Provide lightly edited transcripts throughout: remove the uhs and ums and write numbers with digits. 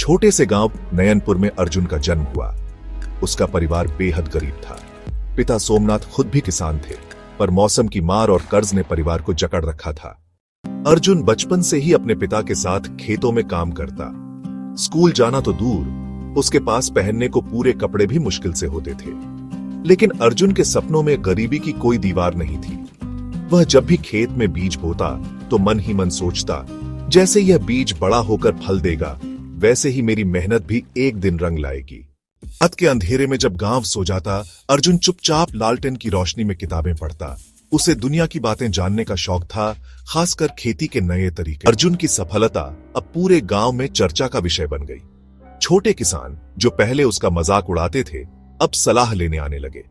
छोटे से गांव नयनपुर में अर्जुन का जन्म हुआ। उसका परिवार बेहद गरीब था। पिता सोमनाथ खुद भी किसान थे, पर मौसम की मार और कर्ज ने परिवार को जकड़ रखा था। अर्जुन बचपन से ही अपने पिता के साथ खेतों में काम करता। स्कूल जाना तो दूर, उसके पास पहनने को पूरे कपड़े भी मुश्किल से होते थे। लेकिन अर्जुन के सपनों में गरीबी की कोई दीवार नहीं थी। वह जब भी खेत में बीज बोता तो मन ही मन सोचता, जैसे यह बीज बड़ा होकर फल देगा, वैसे ही मेरी मेहनत भी एक दिन रंग लाएगी। रात के अंधेरे में जब गांव सो जाता, अर्जुन चुपचाप लालटेन की रोशनी में किताबें पढ़ता। उसे दुनिया की बातें जानने का शौक था, खासकर खेती के नए तरीके। अर्जुन की सफलता अब पूरे गांव में चर्चा का विषय बन गई। छोटे किसान जो पहले उसका मजाक उड़ाते थे, अब सलाह लेने आने लगे।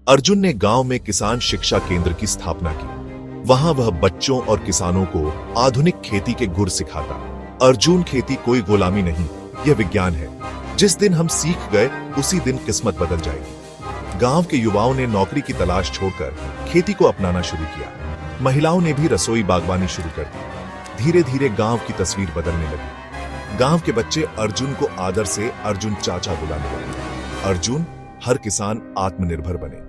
अर्जुन ने गांव में किसान शिक्षा केंद्र की स्थापना की। वहां वह बच्चों और किसानों को आधुनिक खेती के गुर सिखाता। अर्जुन, खेती कोई गुलामी नहीं, यह विज्ञान है। जिस दिन हम सीख गए उसी दिन किस्मत बदल जाएगी। गांव के युवाओं ने नौकरी की तलाश छोड़कर खेती को अपनाना शुरू किया। महिलाओं ने भी रसोई बागवानी शुरू कर दी। धीरे धीरे गांव की तस्वीर बदलने लगी। गांव के बच्चे अर्जुन को आदर से अर्जुन चाचा बुलाने लगे। अर्जुन, हर किसान आत्मनिर्भर बने।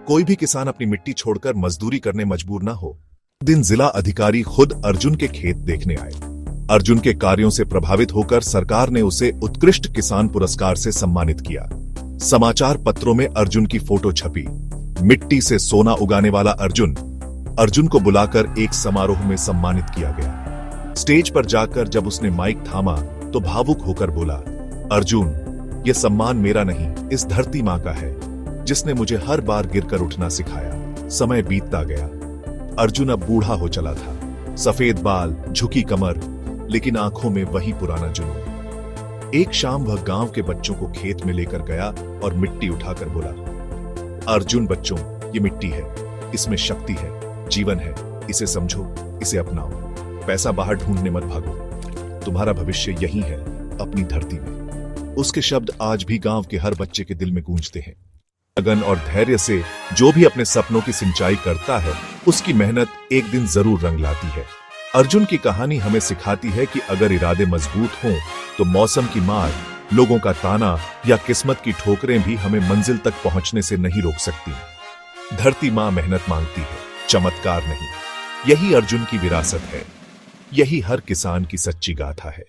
कोई भी किसान अपनी मिट्टी छोड़कर मजदूरी करने मजबूर ना हो। दिन जिला अधिकारी खुद अर्जुन के खेत देखने आए। अर्जुन के कार्यों से प्रभावित होकर सरकार ने उसे उत्कृष्ट किसान पुरस्कार से सम्मानित किया। समाचार पत्रों में अर्जुन की फोटो छपी। मिट्टी से सोना उगाने वाला अर्जुन को बुलाकर एक समारोह में सम्मानित किया गया। स्टेज पर जाकर जब उसने माइक थामा तो भावुक होकर बोला, अर्जुन, यह सम्मान मेरा नहीं, इस धरती मां का है, जिसने मुझे हर बार गिरकर उठना सिखाया। समय बीतता गया। अर्जुन अब बूढ़ा हो चला था। सफेद बाल, झुकी कमर, लेकिन आंखों में वही पुराना जुनून। एक शाम वह गांव के बच्चों को खेत में लेकर गया और मिट्टी उठाकर बोला, अर्जुन बच्चों, ये मिट्टी है, इसमें शक्ति है, जीवन है, इसे समझो, इसे अपनाओ। पैसा बाहर ढूंढने मत भागो, तुम्हारा भविष्य यही है, अपनी धरती में। उसके शब्द आज भी गांव के हर बच्चे के दिल में गूंजते हैं। लगन और धैर्य से जो भी अपने सपनों की सिंचाई करता है, उसकी मेहनत एक दिन जरूर रंग लाती है। अर्जुन की कहानी हमें सिखाती है कि अगर इरादे मजबूत हों तो मौसम की मार, लोगों का ताना या किस्मत की ठोकरें भी हमें मंजिल तक पहुंचने से नहीं रोक सकती। धरती मां मेहनत मांगती है, चमत्कार नहीं। यही अर्जुन की विरासत है। यही हर किसान की सच्ची गाथा है।